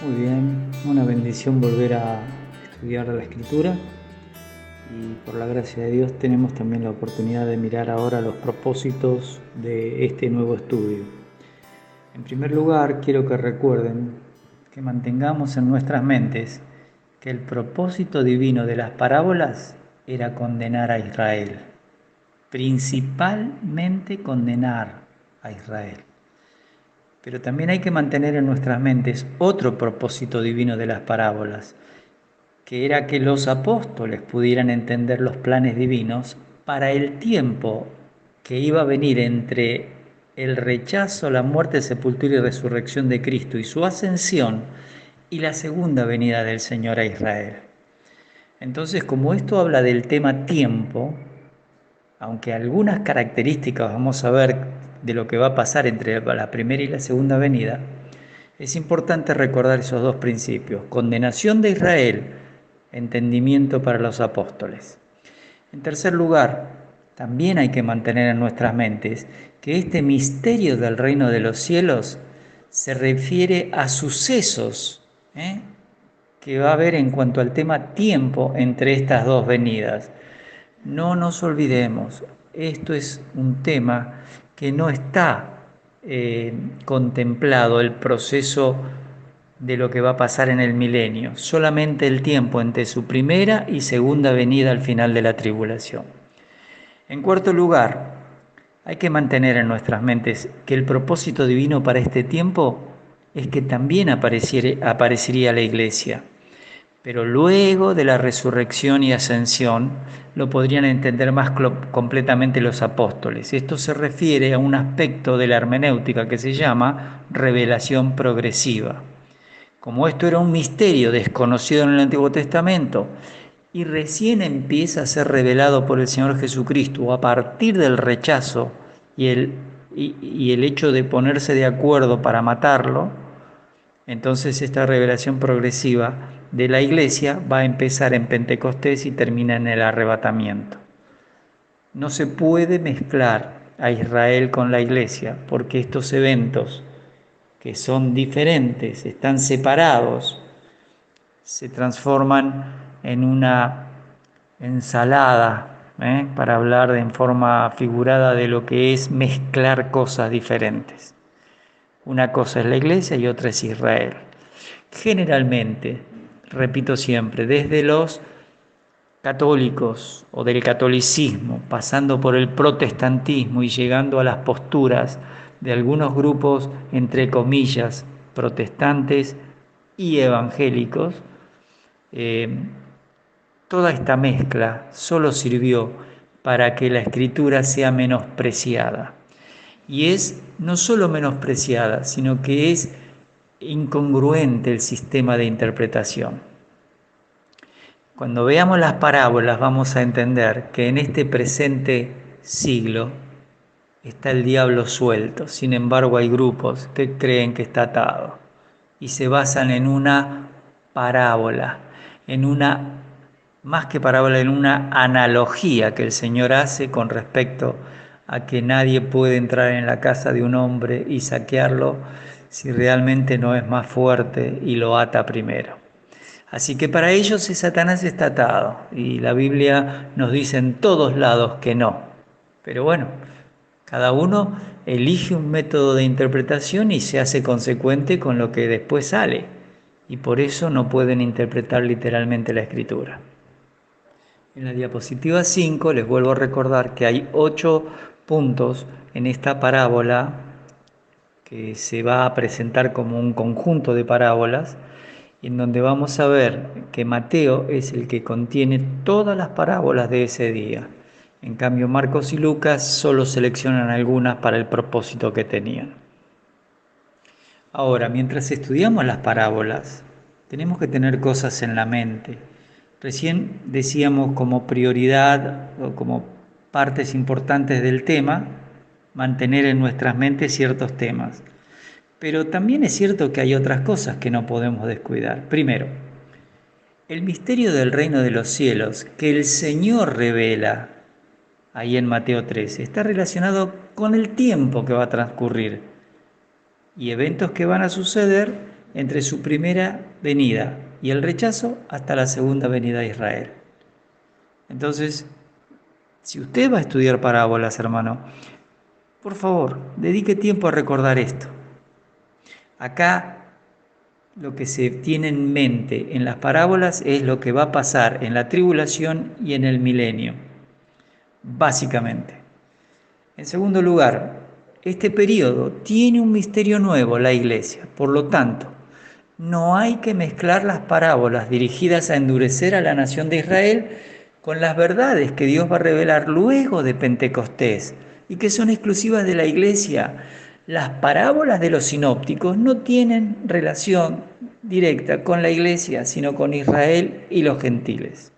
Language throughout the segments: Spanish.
Muy bien, una bendición volver a estudiar la Escritura y por la gracia de Dios tenemos también la oportunidad de mirar ahora los propósitos de este nuevo estudio. En primer lugar, quiero que recuerden que mantengamos en nuestras mentes que el propósito divino de las parábolas era condenar a Israel, principalmente condenar a Israel. Pero también hay que mantener en nuestras mentes otro propósito divino de las parábolas, que era que los apóstoles pudieran entender los planes divinos para el tiempo que iba a venir entre el rechazo, la muerte, sepultura y resurrección de Cristo y su ascensión y la segunda venida del Señor a Israel. Entonces, como esto habla del tema tiempo, aunque algunas características vamos a ver de lo que va a pasar entre la primera y la segunda venida, es importante recordar esos dos principios: condenación de Israel, entendimiento para los apóstoles. En tercer lugar, también hay que mantener en nuestras mentes que este misterio del reino de los cielos se refiere a sucesos que va a haber en cuanto al tema tiempo entre estas dos venidas. No nos olvidemos, esto es un tema que no está contemplado el proceso de lo que va a pasar en el milenio, solamente el tiempo entre su primera y segunda venida al final de la tribulación. En cuarto lugar, hay que mantener en nuestras mentes que el propósito divino para este tiempo es que también aparecería la iglesia. Pero luego de la resurrección y ascensión lo podrían entender más completamente los apóstoles. Esto se refiere a un aspecto de la hermenéutica que se llama revelación progresiva. Como esto era un misterio desconocido en el Antiguo Testamento y recién empieza a ser revelado por el Señor Jesucristo a partir del rechazo y el hecho de ponerse de acuerdo para matarlo, entonces esta revelación progresiva de la iglesia va a empezar en Pentecostés y termina en el arrebatamiento. No se puede mezclar a Israel con la iglesia porque estos eventos, que son diferentes, están separados, se transforman en una ensalada, para hablar en forma figurada de lo que es mezclar cosas diferentes. Una cosa es la iglesia y otra es Israel. Generalmente, repito siempre, desde los católicos o del catolicismo, pasando por el protestantismo y llegando a las posturas de algunos grupos, entre comillas, protestantes y evangélicos, eh, toda esta mezcla solo sirvió para que la escritura sea menospreciada. Y es no solo menospreciada, sino que es incongruente el sistema de interpretación. Cuando veamos las parábolas vamos a entender que en este presente siglo está el diablo suelto. Sin embargo, hay grupos que creen que está atado y se basan en una parábola, en una, más que parábola, en una analogía que el Señor hace con respecto a que nadie puede entrar en la casa de un hombre y saquearlo si realmente no es más fuerte y lo ata primero. Así que para ellos Satanás está atado y la Biblia nos dice en todos lados que no. Pero bueno, cada uno elige un método de interpretación y se hace consecuente con lo que después sale. Y por eso no pueden interpretar literalmente la escritura. En la diapositiva 5 les vuelvo a recordar que hay 8 puntos en esta parábola que se va a presentar como un conjunto de parábolas, en donde vamos a ver que Mateo es el que contiene todas las parábolas de ese día. En cambio, Marcos y Lucas solo seleccionan algunas para el propósito que tenían. Ahora, mientras estudiamos las parábolas, tenemos que tener cosas en la mente. Recién decíamos como prioridad o como partes importantes del tema, mantener en nuestras mentes ciertos temas. Pero también es cierto que hay otras cosas que no podemos descuidar. Primero, el misterio del reino de los cielos que el Señor revela ahí en Mateo 13 está relacionado con el tiempo que va a transcurrir y eventos que van a suceder entre su primera venida y el rechazo hasta la segunda venida a Israel. Entonces, si usted va a estudiar parábolas, hermano, por favor, dedique tiempo a recordar esto. Acá lo que se tiene en mente en las parábolas es lo que va a pasar en la tribulación y en el milenio, básicamente. En segundo lugar, este periodo tiene un misterio nuevo, la iglesia. Por lo tanto, no hay que mezclar las parábolas dirigidas a endurecer a la nación de Israel con las verdades que Dios va a revelar luego de Pentecostés y que son exclusivas de la iglesia. Las parábolas de los sinópticos no tienen relación directa con la iglesia, sino con Israel y los gentiles.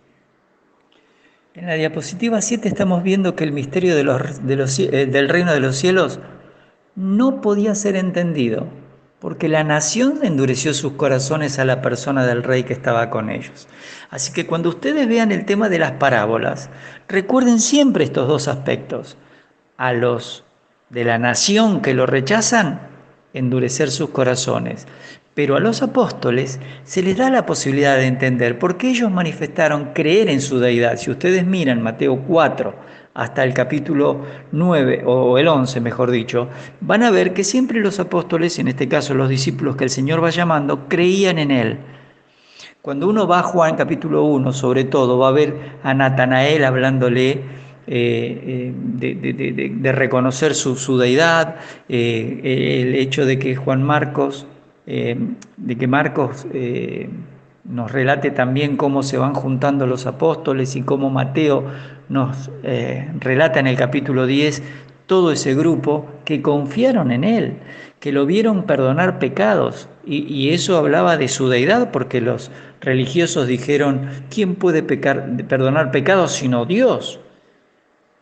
En la diapositiva 7 estamos viendo que el misterio del reino de los cielos no podía ser entendido, porque la nación endureció sus corazones a la persona del rey que estaba con ellos. Así que cuando ustedes vean el tema de las parábolas, recuerden siempre estos dos aspectos. A los de la nación que lo rechazan, endurecer sus corazones. Pero a los apóstoles se les da la posibilidad de entender, porque ellos manifestaron creer en su deidad. Si ustedes miran Mateo 4 hasta el capítulo 9, o el 11 mejor dicho, van a ver que siempre los apóstoles, en este caso los discípulos que el Señor va llamando, creían en Él. Cuando uno va a Juan capítulo 1, sobre todo, va a ver a Natanael hablándole de reconocer su deidad, el hecho de que Marcos nos relate también cómo se van juntando los apóstoles y cómo Mateo nos relata en el capítulo 10 todo ese grupo que confiaron en él, que lo vieron perdonar pecados, y eso hablaba de su deidad, porque los religiosos dijeron, ¿quién puede perdonar pecados sino Dios?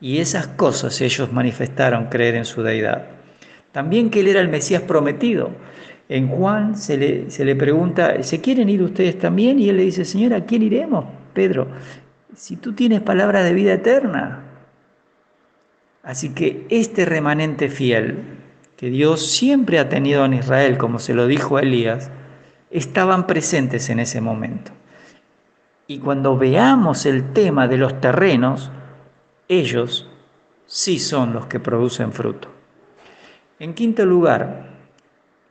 Y esas cosas ellos manifestaron creer en su deidad. También que él era el Mesías prometido. En Juan se le pregunta, ¿se quieren ir ustedes también? Y él le dice, Señor, ¿a quién iremos, Pedro? Si tú tienes palabra de vida eterna. Así que este remanente fiel que Dios siempre ha tenido en Israel, como se lo dijo a Elías, estaban presentes en ese momento. Y cuando veamos el tema de los terrenos, ellos sí son los que producen fruto. En quinto lugar,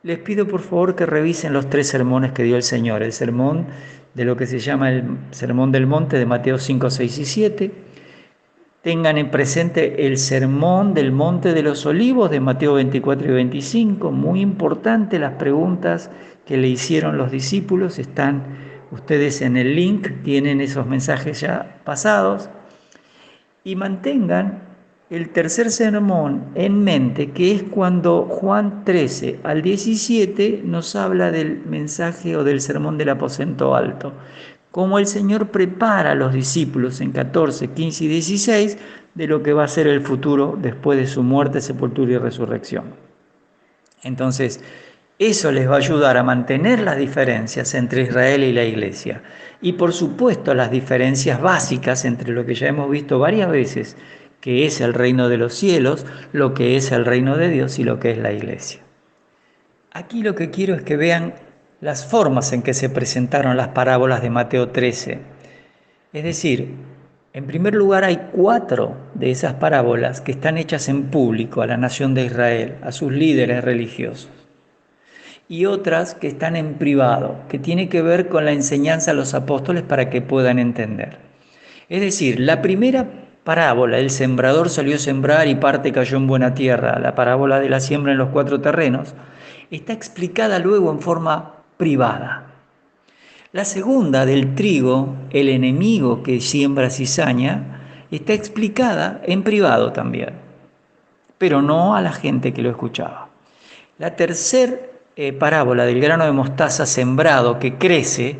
les pido por favor que revisen los 3 sermones que dio el Señor. El sermón de lo que se llama el Sermón del Monte de Mateo 5, 6 y 7. Tengan en presente el Sermón del Monte de los Olivos de Mateo 24 y 25. Muy importante las preguntas que le hicieron los discípulos. Están ustedes en el link, tienen esos mensajes ya pasados. Y mantengan el tercer sermón en mente, que es cuando Juan 13 al 17 nos habla del mensaje o del sermón del aposento alto. Cómo el Señor prepara a los discípulos en 14, 15 y 16 de lo que va a ser el futuro después de su muerte, sepultura y resurrección. Entonces, eso les va a ayudar a mantener las diferencias entre Israel y la Iglesia. Y por supuesto las diferencias básicas entre lo que ya hemos visto varias veces, que es el reino de los cielos, lo que es el reino de Dios y lo que es la Iglesia. Aquí lo que quiero es que vean las formas en que se presentaron las parábolas de Mateo 13. Es decir, en primer lugar hay 4 de esas parábolas que están hechas en público a la nación de Israel, a sus líderes religiosos. Y otras que están en privado, que tiene que ver con la enseñanza a los apóstoles para que puedan entender. Es decir, la primera parábola, el sembrador salió a sembrar y parte cayó en buena tierra, la parábola de la siembra en los 4 terrenos, está explicada luego en forma privada. La segunda, del trigo, el enemigo que siembra cizaña, está explicada en privado también, pero no a la gente que lo escuchaba. La tercera parábola del grano de mostaza sembrado que crece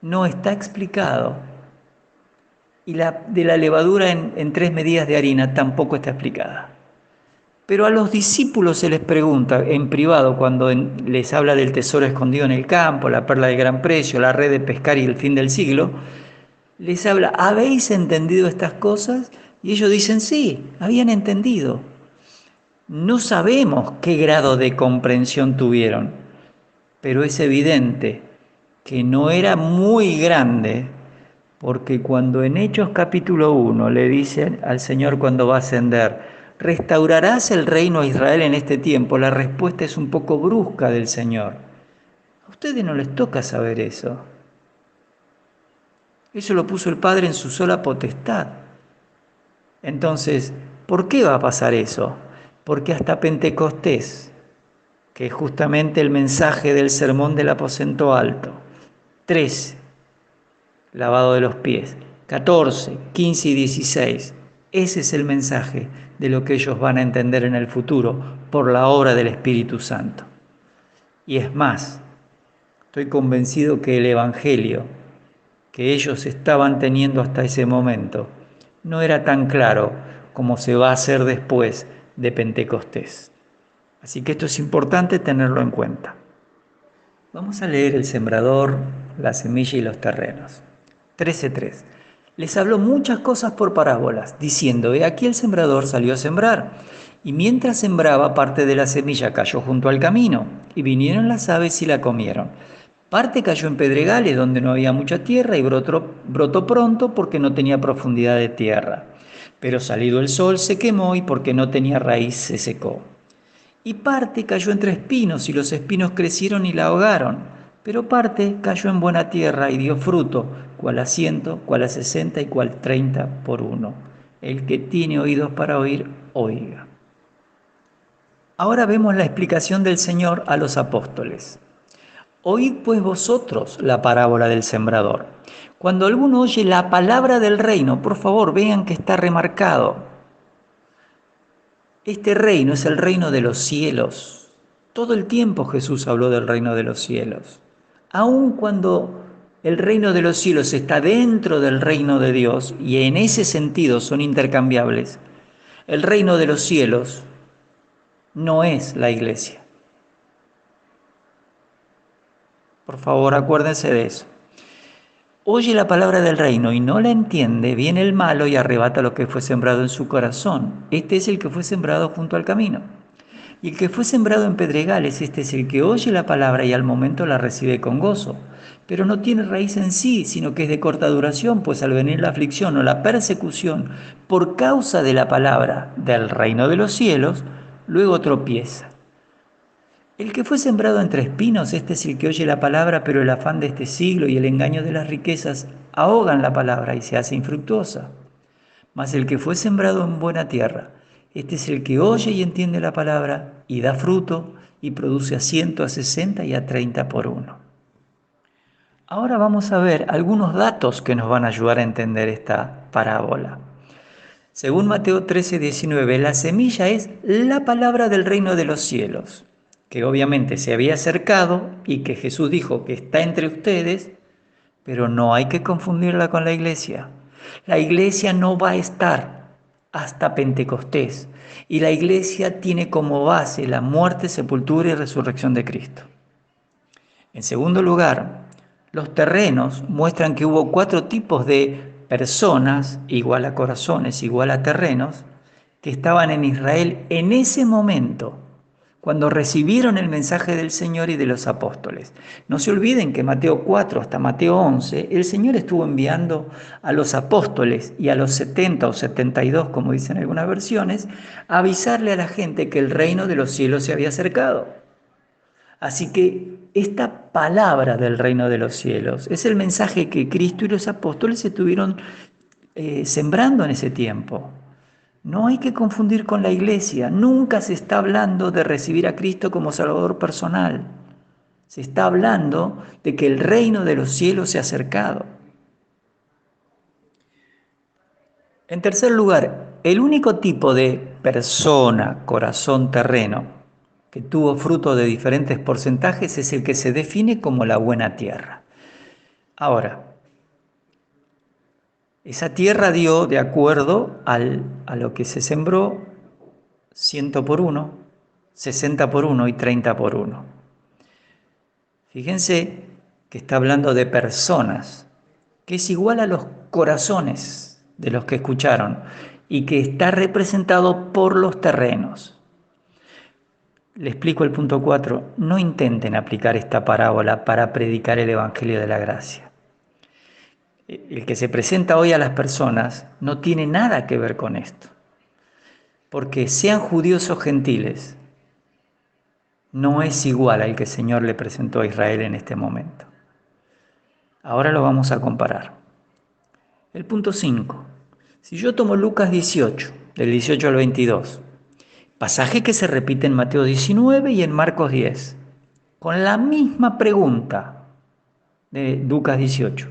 no está explicado, y la de la levadura en 3 medidas de harina tampoco está explicada. Pero a los discípulos se les pregunta en privado, cuando les habla del tesoro escondido en el campo, la perla de gran precio, la red de pescar y el fin del siglo, les habla, ¿habéis entendido estas cosas? Y ellos dicen, sí, habían entendido. No sabemos qué grado de comprensión tuvieron, pero es evidente que no era muy grande, porque cuando en Hechos capítulo 1 le dicen al Señor cuando va a ascender, ¿restaurarás el reino a Israel en este tiempo? La respuesta es un poco brusca del Señor. A ustedes no les toca saber eso. Eso lo puso el Padre en su sola potestad. Entonces, ¿por qué va a pasar eso? Porque hasta Pentecostés, que es justamente el mensaje del sermón del aposento alto, 13, lavado de los pies, 14, 15 y 16, ese es el mensaje de lo que ellos van a entender en el futuro por la obra del Espíritu Santo. Y es más, estoy convencido que el Evangelio que ellos estaban teniendo hasta ese momento no era tan claro como se va a hacer después de Pentecostés. Así que esto es importante tenerlo en cuenta. Vamos a leer el sembrador, la semilla y los terrenos. 13:3. Les habló muchas cosas por parábolas, diciendo: he aquí el sembrador salió a sembrar, y mientras sembraba, parte de la semilla cayó junto al camino, y vinieron las aves y la comieron. Parte cayó en pedregales donde no había mucha tierra y brotó pronto porque no tenía profundidad de tierra. Pero salido el sol se quemó y porque no tenía raíz se secó. Y parte cayó entre espinos y los espinos crecieron y la ahogaron. Pero parte cayó en buena tierra y dio fruto, cual a 100, cual a 60 y cual 30 por uno. El que tiene oídos para oír, oiga. Ahora vemos la explicación del Señor a los apóstoles. Oíd pues vosotros la parábola del sembrador. Cuando alguno oye la palabra del reino, por favor vean que está remarcado. Este reino es el reino de los cielos. Todo el tiempo Jesús habló del reino de los cielos. Aun cuando el reino de los cielos está dentro del reino de Dios y en ese sentido son intercambiables, el reino de los cielos no es la iglesia. Por favor, acuérdense de eso. Oye la palabra del reino y no la entiende, viene el malo y arrebata lo que fue sembrado en su corazón. Este es el que fue sembrado junto al camino. Y el que fue sembrado en pedregales, este es el que oye la palabra y al momento la recibe con gozo. Pero no tiene raíz en sí, sino que es de corta duración, pues al venir la aflicción o la persecución por causa de la palabra del reino de los cielos, luego tropieza. El que fue sembrado entre espinos, este es el que oye la palabra, pero el afán de este siglo y el engaño de las riquezas ahogan la palabra y se hace infructuosa. Mas el que fue sembrado en buena tierra, este es el que oye y entiende la palabra y da fruto y produce a 100, a 60 y a 30 por uno. Ahora vamos a ver algunos datos que nos van a ayudar a entender esta parábola. Según Mateo 13:19, la semilla es la palabra del reino de los cielos, que obviamente se había acercado y que Jesús dijo que está entre ustedes, pero no hay que confundirla con la iglesia. La iglesia no va a estar hasta Pentecostés y la iglesia tiene como base la muerte, sepultura y resurrección de Cristo. En segundo lugar, los terrenos muestran que hubo 4 tipos de personas, igual a corazones, igual a terrenos, que estaban en Israel en ese momento, cuando recibieron el mensaje del Señor y de los apóstoles. No se olviden que Mateo 4 hasta Mateo 11, el Señor estuvo enviando a los apóstoles y a los 70 o 72, como dicen algunas versiones, a avisarle a la gente que el reino de los cielos se había acercado. Así que esta palabra del reino de los cielos es el mensaje que Cristo y los apóstoles estuvieron sembrando en ese tiempo. No hay que confundir con la iglesia. Nunca se está hablando de recibir a Cristo como Salvador personal. Se está hablando de que el reino de los cielos se ha acercado. En tercer lugar, el único tipo de persona, corazón, terreno que tuvo fruto de diferentes porcentajes es el que se define como la buena tierra. Ahora, esa tierra dio, de acuerdo a lo que se sembró, 100 por 1, 60 por 1 y 30 por 1. Fíjense que está hablando de personas, que es igual a los corazones de los que escucharon y que está representado por los terrenos. Le explico el punto 4. No intenten aplicar esta parábola para predicar el Evangelio de la Gracia. El que se presenta hoy a las personas no tiene nada que ver con esto. Porque sean judíos o gentiles, no es igual al que el Señor le presentó a Israel en este momento. Ahora lo vamos a comparar. El punto 5. Si yo tomo Lucas 18, del 18 al 22, pasaje que se repite en Mateo 19 y en Marcos 10, con la misma pregunta de Lucas 18,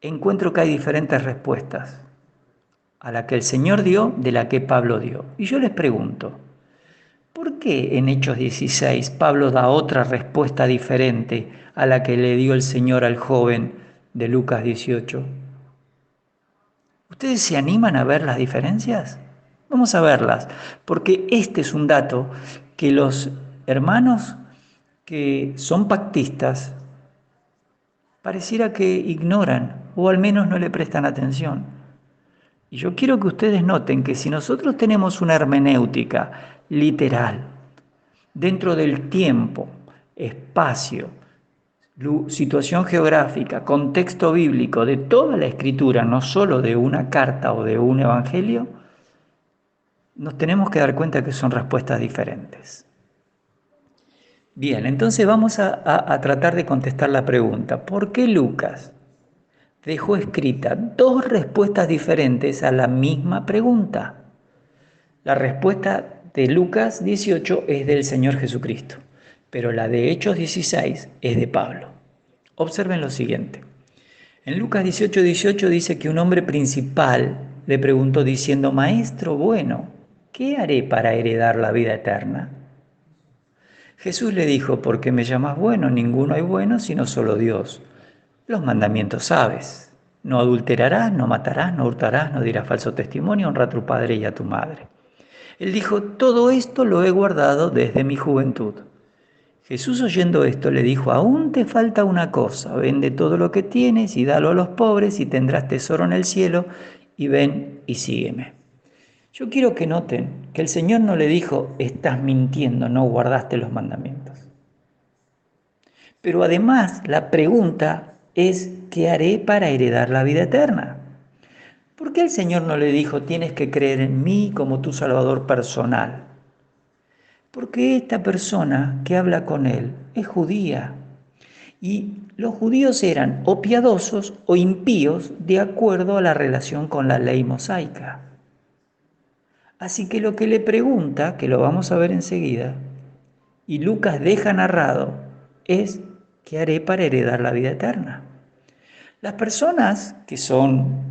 encuentro que hay diferentes respuestas a la que el Señor dio de la que Pablo dio. Y yo les pregunto, ¿por qué en Hechos 16 Pablo da otra respuesta diferente a la que le dio el Señor al joven de Lucas 18? ¿Ustedes se animan a ver las diferencias? Vamos a verlas, porque este es un dato que los hermanos que son pactistas pareciera que ignoran o al menos no le prestan atención. Y yo quiero que ustedes noten que si nosotros tenemos una hermenéutica literal dentro del tiempo, espacio, situación geográfica, contexto bíblico de toda la escritura, no solo de una carta o de un evangelio, nos tenemos que dar cuenta que son respuestas diferentes. Bien, entonces vamos a tratar de contestar la pregunta, ¿por qué Lucas dejó escritas dos respuestas diferentes a la misma pregunta? La respuesta de Lucas 18 es del Señor Jesucristo, pero la de Hechos 16 es de Pablo. Observen lo siguiente. En Lucas 18:18 dice que un hombre principal le preguntó diciendo, Maestro bueno, ¿qué haré para heredar la vida eterna? Jesús le dijo, ¿por qué me llamas bueno? Ninguno hay bueno sino solo Dios. Los mandamientos sabes. No adulterarás, no matarás, no hurtarás, no dirás falso testimonio, honra a tu padre y a tu madre. Él dijo, todo esto lo he guardado desde mi juventud. Jesús oyendo esto le dijo, aún te falta una cosa, vende todo lo que tienes y dalo a los pobres y tendrás tesoro en el cielo y ven y sígueme. Yo quiero que noten que el Señor no le dijo, estás mintiendo, no guardaste los mandamientos. Pero además la pregunta es, ¿qué haré para heredar la vida eterna? ¿Por qué el Señor no le dijo, tienes que creer en mí como tu Salvador personal? Porque esta persona que habla con él es judía. Y los judíos eran o piadosos o impíos de acuerdo a la relación con la ley mosaica. Así que lo que le pregunta, que lo vamos a ver enseguida, y Lucas deja narrado, es ¿qué haré para heredar la vida eterna? Las personas que son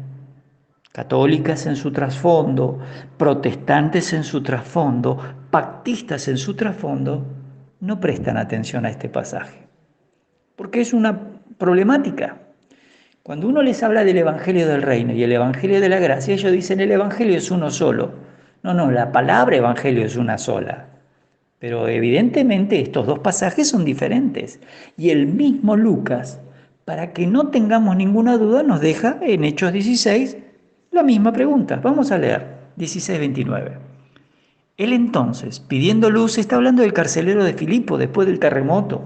católicas en su trasfondo, protestantes en su trasfondo, pactistas en su trasfondo, no prestan atención a este pasaje, porque es una problemática. Cuando uno les habla del Evangelio del Reino y el Evangelio de la Gracia, ellos dicen el Evangelio es uno solo. No, la palabra Evangelio es una sola. Pero evidentemente estos dos pasajes son diferentes. Y el mismo Lucas, para que no tengamos ninguna duda, nos deja en Hechos 16 la misma pregunta. Vamos a leer 16:29. Él entonces, pidiendo luz, está hablando del carcelero de Filipo después del terremoto.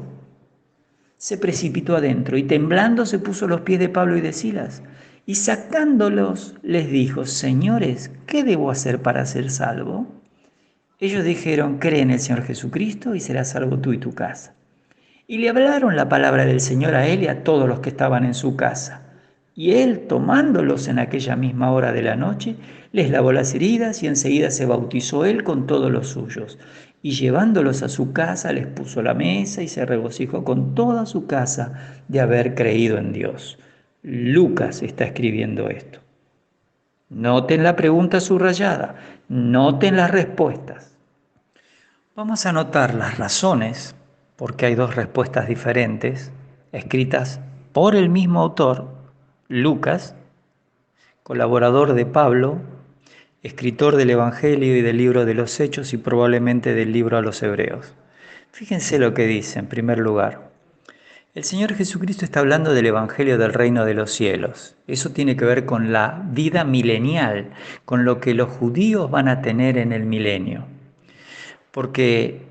Se precipitó adentro y temblando se puso a los pies de Pablo y de Silas. Y sacándolos les dijo, Señores, ¿qué debo hacer para ser salvo? Ellos dijeron, cree en el Señor Jesucristo y serás salvo tú y tu casa. Y le hablaron la palabra del Señor a él y a todos los que estaban en su casa. Y él, tomándolos en aquella misma hora de la noche, les lavó las heridas y enseguida se bautizó él con todos los suyos. Y llevándolos a su casa, les puso la mesa y se regocijó con toda su casa de haber creído en Dios. Lucas está escribiendo esto. Noten la pregunta subrayada, noten las respuestas. Vamos a anotar las razones, porque hay dos respuestas diferentes, escritas por el mismo autor, Lucas, colaborador de Pablo, escritor del Evangelio y del libro de los Hechos y probablemente del libro a los Hebreos. Fíjense lo que dice en primer lugar. El Señor Jesucristo está hablando del Evangelio del Reino de los Cielos. Eso tiene que ver con la vida milenial, con lo que los judíos van a tener en el milenio. Porque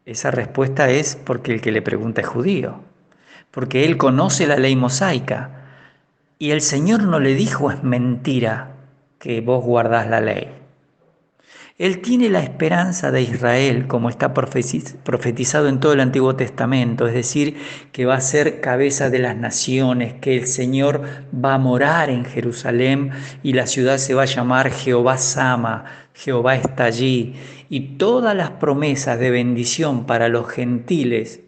esa respuesta es porque el que le pregunta es judío, porque él conoce la ley mosaica y el Señor no le dijo es mentira que vos guardás la ley. Él tiene la esperanza de Israel, como está profetizado en todo el Antiguo Testamento, es decir, que va a ser cabeza de las naciones, que el Señor va a morar en Jerusalén y la ciudad se va a llamar Jehová Sama, Jehová está allí. Y todas las promesas de bendición para los gentiles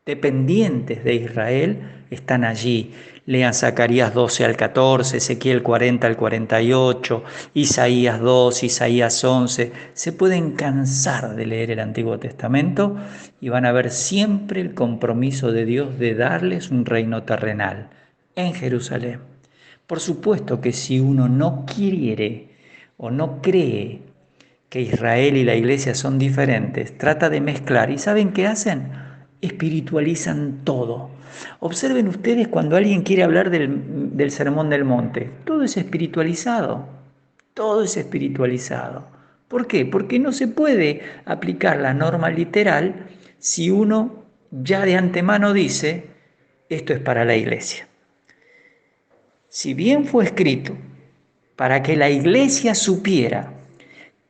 dependientes de Israel están allí. Lean Zacarías 12 al 14, Ezequiel 40 al 48, Isaías 2, Isaías 11. Se pueden cansar de leer el Antiguo Testamento y van a ver siempre el compromiso de Dios de darles un reino terrenal en Jerusalén. Por supuesto que si uno no quiere o no cree que Israel y la iglesia son diferentes, trata de mezclar. ¿Y saben qué hacen? Espiritualizan todo. Observen ustedes cuando alguien quiere hablar del Sermón del Monte. Todo es espiritualizado. Todo es espiritualizado. ¿Por qué? Porque no se puede aplicar la norma literal si uno ya de antemano dice, esto es para la iglesia. Si bien fue escrito para que la iglesia supiera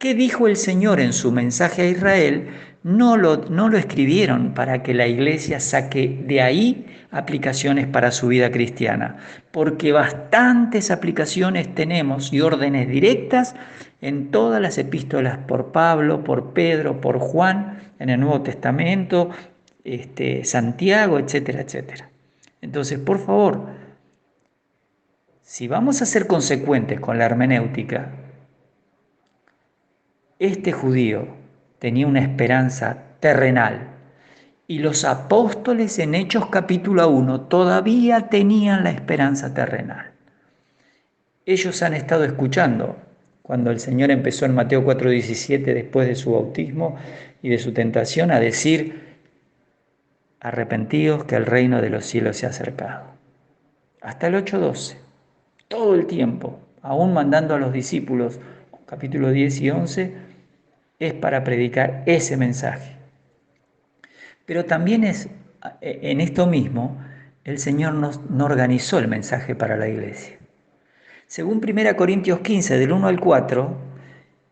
¿qué dijo el Señor en su mensaje a Israel? No lo escribieron para que la iglesia saque de ahí aplicaciones para su vida cristiana, porque bastantes aplicaciones tenemos y órdenes directas en todas las epístolas por Pablo, por Pedro, por Juan, en el Nuevo Testamento, Santiago, etcétera, etcétera. Entonces, por favor, si vamos a ser consecuentes con la hermenéutica, este judío tenía una esperanza terrenal y los apóstoles en Hechos capítulo 1 todavía tenían la esperanza terrenal. Ellos han estado escuchando cuando el Señor empezó en Mateo 4:17 después de su bautismo y de su tentación a decir, arrepentíos que el reino de los cielos se ha acercado. Hasta el 8:12, todo el tiempo, aún mandando a los discípulos, capítulo 10 y 11, es para predicar ese mensaje. Pero también es en esto mismo, el Señor no organizó el mensaje para la iglesia. Según 1 Corintios 15, del 1 al 4,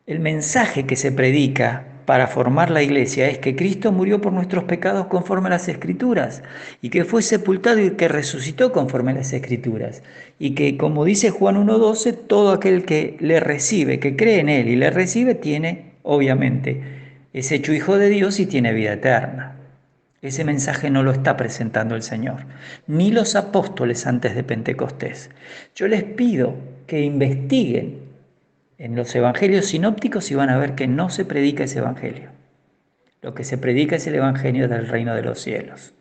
el mensaje que se predica para formar la iglesia es que Cristo murió por nuestros pecados conforme a las Escrituras y que fue sepultado y que resucitó conforme a las Escrituras y que, como dice Juan 1:12, todo aquel que le recibe, que cree en Él y le recibe, tiene, obviamente, es hecho hijo de Dios y tiene vida eterna. Ese mensaje no lo está presentando el Señor, ni los apóstoles antes de Pentecostés. Yo les pido que investiguen en los evangelios sinópticos y van a ver que no se predica ese evangelio. Lo que se predica es el evangelio del reino de los cielos.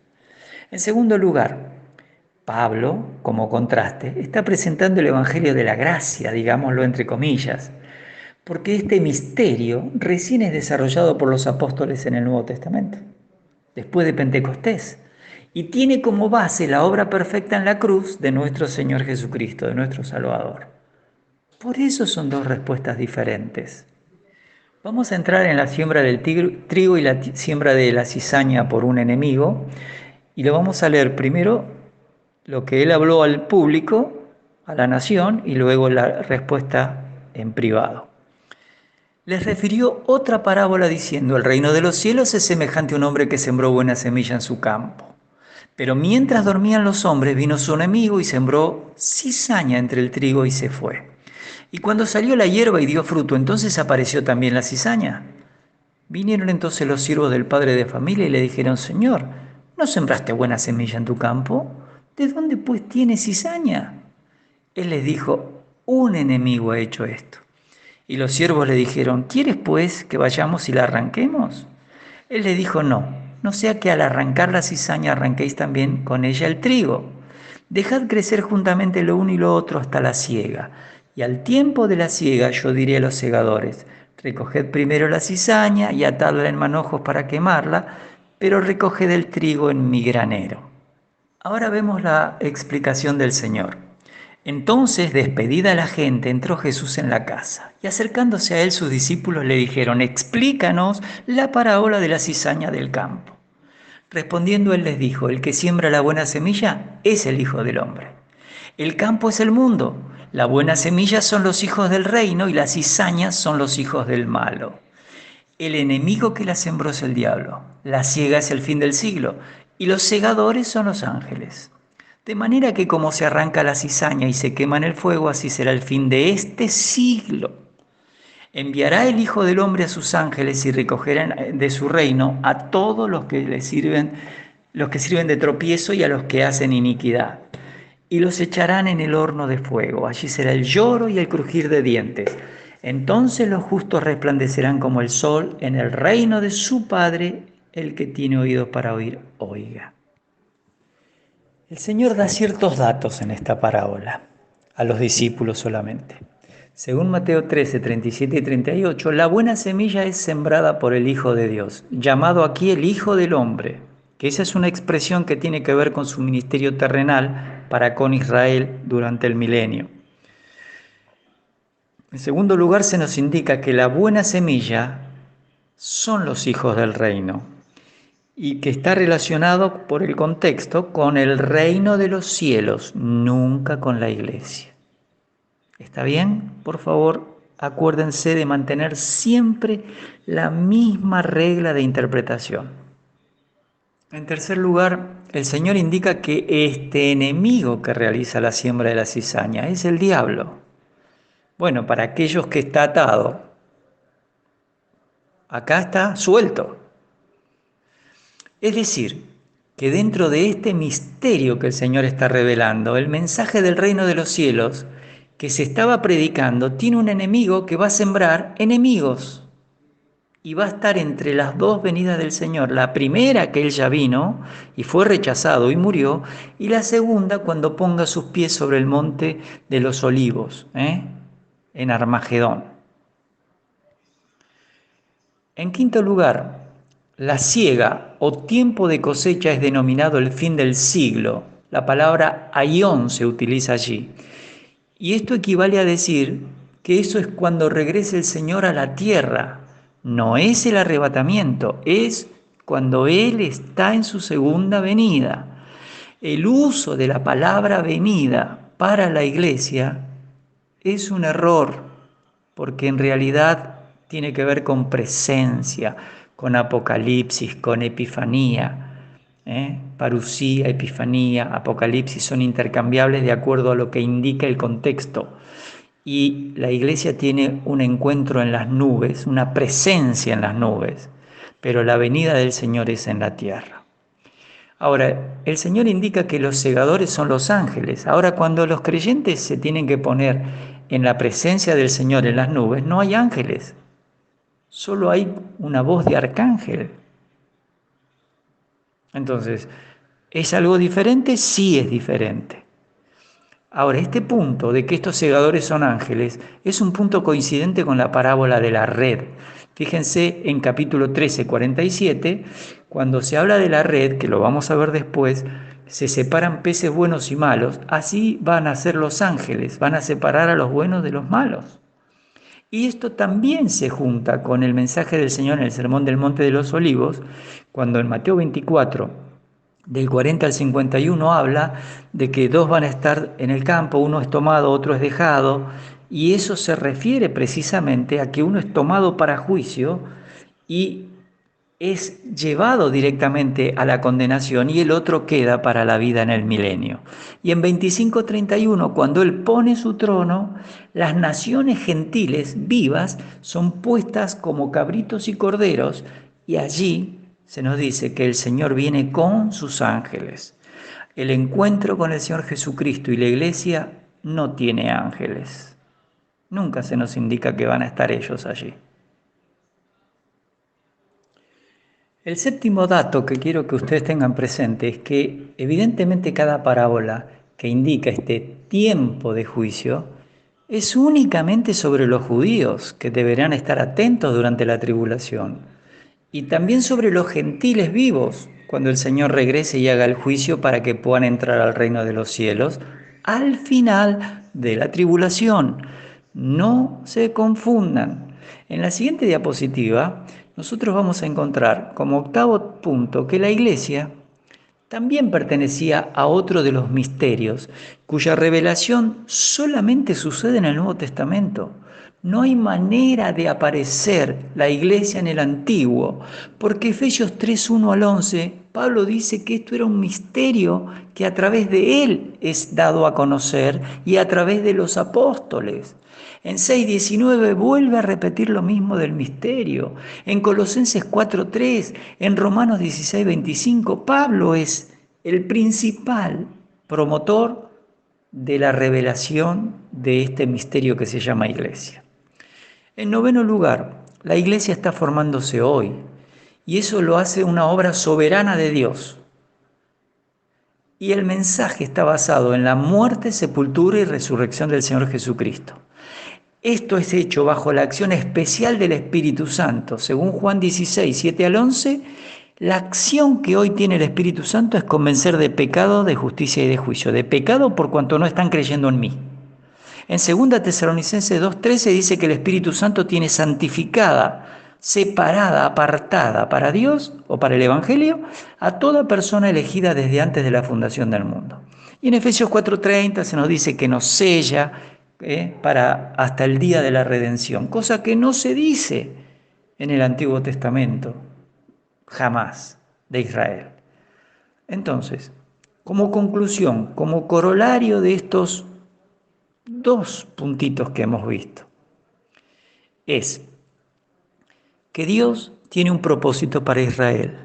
En segundo lugar, Pablo, como contraste, está presentando el evangelio de la gracia, digámoslo entre comillas, porque este misterio recién es desarrollado por los apóstoles en el Nuevo Testamento, después de Pentecostés, y tiene como base la obra perfecta en la cruz de nuestro Señor Jesucristo, de nuestro Salvador. Por eso son dos respuestas diferentes. Vamos a entrar en la siembra del trigo y la siembra de la cizaña por un enemigo, y lo vamos a leer primero lo que él habló al público, a la nación, y luego la respuesta en privado. Les refirió otra parábola diciendo, el reino de los cielos es semejante a un hombre que sembró buena semilla en su campo. Pero mientras dormían los hombres, vino su enemigo y sembró cizaña entre el trigo y se fue. Y cuando salió la hierba y dio fruto, entonces apareció también la cizaña. Vinieron entonces los siervos del padre de familia y le dijeron, Señor, ¿no sembraste buena semilla en tu campo? ¿De dónde pues tienes cizaña? Él les dijo, un enemigo ha hecho esto. Y los siervos le dijeron, ¿quieres pues que vayamos y la arranquemos? Él le dijo, no sea que al arrancar la cizaña arranquéis también con ella el trigo. Dejad crecer juntamente lo uno y lo otro hasta la siega. Y al tiempo de la siega yo diré a los segadores, recoged primero la cizaña y atadla en manojos para quemarla, pero recoged el trigo en mi granero. Ahora vemos la explicación del Señor. Entonces, despedida la gente, entró Jesús en la casa, y acercándose a él sus discípulos le dijeron: explícanos la parábola de la cizaña del campo. Respondiendo él les dijo: el que siembra la buena semilla es el Hijo del Hombre. El campo es el mundo, la buena semilla son los hijos del reino y las cizañas son los hijos del malo. El enemigo que la sembró es el diablo, la siega es el fin del siglo y los segadores son los ángeles. De manera que como se arranca la cizaña y se quema en el fuego, así será el fin de este siglo. Enviará el Hijo del Hombre a sus ángeles y recogerán de su reino a todos los que sirven de tropiezo y a los que hacen iniquidad. Y los echarán en el horno de fuego. Allí será el lloro y el crujir de dientes. Entonces los justos resplandecerán como el sol en el reino de su Padre. El que tiene oídos para oír, oiga. El Señor da ciertos datos en esta parábola, a los discípulos solamente. Según Mateo 13, 37 y 38, la buena semilla es sembrada por el Hijo de Dios, llamado aquí el Hijo del Hombre, que esa es una expresión que tiene que ver con su ministerio terrenal para con Israel durante el milenio. En segundo lugar, se nos indica que la buena semilla son los hijos del reino y que está relacionado por el contexto con el reino de los cielos, nunca con la iglesia. ¿Está bien? Por favor, acuérdense de mantener siempre la misma regla de interpretación. En tercer lugar, el Señor indica que este enemigo que realiza la siembra de la cizaña es el diablo. Bueno, para aquellos que está atado, acá está suelto. Es decir, que dentro de este misterio que el Señor está revelando, el mensaje del reino de los cielos que se estaba predicando tiene un enemigo que va a sembrar enemigos y va a estar entre las dos venidas del Señor. La primera, que Él ya vino y fue rechazado y murió, y la segunda, cuando ponga sus pies sobre el monte de los olivos, en Armagedón. En quinto lugar, la siega o tiempo de cosecha es denominado el fin del siglo. La palabra aión se utiliza allí. Y esto equivale a decir que eso es cuando regrese el Señor a la tierra. No es el arrebatamiento, es cuando Él está en su segunda venida. El uso de la palabra venida para la iglesia es un error, porque en realidad tiene que ver con presencia, con apocalipsis, con epifanía. Parusía, epifanía, apocalipsis son intercambiables de acuerdo a lo que indica el contexto. Y la iglesia tiene un encuentro en las nubes, una presencia en las nubes, pero la venida del Señor es en la tierra. Ahora, el Señor indica que los segadores son los ángeles. Ahora, cuando los creyentes se tienen que poner en la presencia del Señor en las nubes, no hay ángeles, solo hay una voz de arcángel. Entonces, ¿es algo diferente? Sí es diferente. Ahora, este punto de que estos segadores son ángeles es un punto coincidente con la parábola de la red. Fíjense en capítulo 13, 47, cuando se habla de la red, que lo vamos a ver después, se separan peces buenos y malos, así van a ser los ángeles, van a separar a los buenos de los malos. Y esto también se junta con el mensaje del Señor en el Sermón del Monte de los Olivos, cuando en Mateo 24, del 40 al 51, habla de que dos van a estar en el campo, uno es tomado, otro es dejado, y eso se refiere precisamente a que uno es tomado para juicio y es llevado directamente a la condenación y el otro queda para la vida en el milenio. Y en 25:31, cuando Él pone su trono, las naciones gentiles vivas son puestas como cabritos y corderos, y allí se nos dice que el Señor viene con sus ángeles. El encuentro con el Señor Jesucristo y la iglesia no tiene ángeles. Nunca se nos indica que van a estar ellos allí. El séptimo dato que quiero que ustedes tengan presente es que evidentemente cada parábola que indica este tiempo de juicio es únicamente sobre los judíos, que deberán estar atentos durante la tribulación, y también sobre los gentiles vivos, cuando el Señor regrese y haga el juicio para que puedan entrar al reino de los cielos, al final de la tribulación. No se confundan. En la siguiente diapositiva, nosotros vamos a encontrar como octavo punto que la iglesia también pertenecía a otro de los misterios, cuya revelación solamente sucede en el Nuevo Testamento. No hay manera de aparecer la iglesia en el Antiguo, porque Efesios 3, 1 al 11, Pablo dice que esto era un misterio que a través de él es dado a conocer y a través de los apóstoles. En 6:19 vuelve a repetir lo mismo del misterio. En Colosenses 4:3, en Romanos 16:25, Pablo es el principal promotor de la revelación de este misterio que se llama iglesia. En noveno lugar, la iglesia está formándose hoy y eso lo hace una obra soberana de Dios. Y el mensaje está basado en la muerte, sepultura y resurrección del Señor Jesucristo. Esto es hecho bajo la acción especial del Espíritu Santo. Según Juan 16, 7 al 11, la acción que hoy tiene el Espíritu Santo es convencer de pecado, de justicia y de juicio. De pecado por cuanto no están creyendo en mí. En 2 Tesalonicenses 2:13 dice que el Espíritu Santo tiene santificada, separada, apartada para Dios o para el Evangelio a toda persona elegida desde antes de la fundación del mundo. Y en Efesios 4:30 se nos dice que nos sella para hasta el día de la redención, cosa que no se dice en el Antiguo Testamento, jamás, de Israel. Entonces, como conclusión, como corolario de estos dos puntitos que hemos visto, es que Dios tiene un propósito para Israel,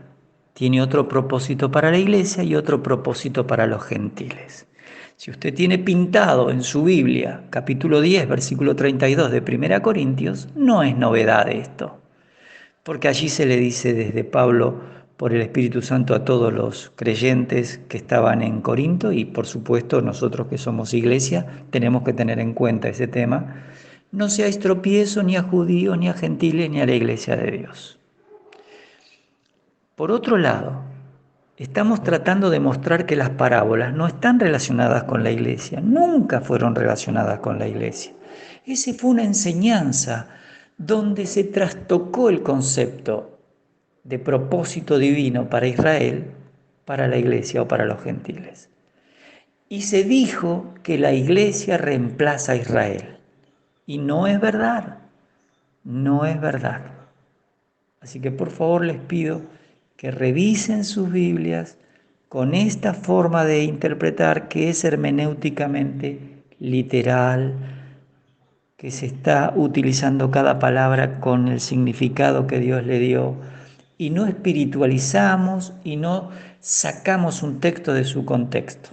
tiene otro propósito para la iglesia y otro propósito para los gentiles. Si usted tiene pintado en su Biblia, capítulo 10, versículo 32 de 1 Corintios, no es novedad esto, porque allí se le dice desde Pablo por el Espíritu Santo a todos los creyentes que estaban en Corinto, y por supuesto nosotros que somos iglesia tenemos que tener en cuenta ese tema: no seáis tropiezo ni a judíos, ni a gentiles, ni a la iglesia de Dios. Por otro lado, estamos tratando de mostrar que las parábolas no están relacionadas con la iglesia, nunca fueron relacionadas con la iglesia. Esa fue una enseñanza donde se trastocó el concepto de propósito divino para Israel, para la iglesia o para los gentiles. Y se dijo que la iglesia reemplaza a Israel. Y no es verdad, no es verdad. Así que por favor les pido que revisen sus Biblias con esta forma de interpretar que es hermenéuticamente literal, que se está utilizando cada palabra con el significado que Dios le dio, y no espiritualizamos y no sacamos un texto de su contexto.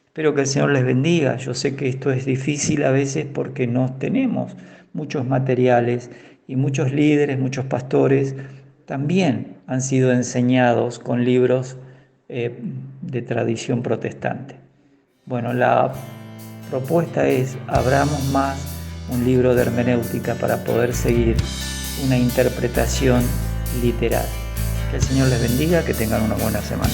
Espero que el Señor les bendiga. Yo sé que esto es difícil a veces porque no tenemos muchos materiales y muchos líderes, muchos pastores también han sido enseñados con libros de tradición protestante. Bueno, la propuesta es: abramos más un libro de hermenéutica para poder seguir una interpretación literal. Que el Señor les bendiga, que tengan una buena semana.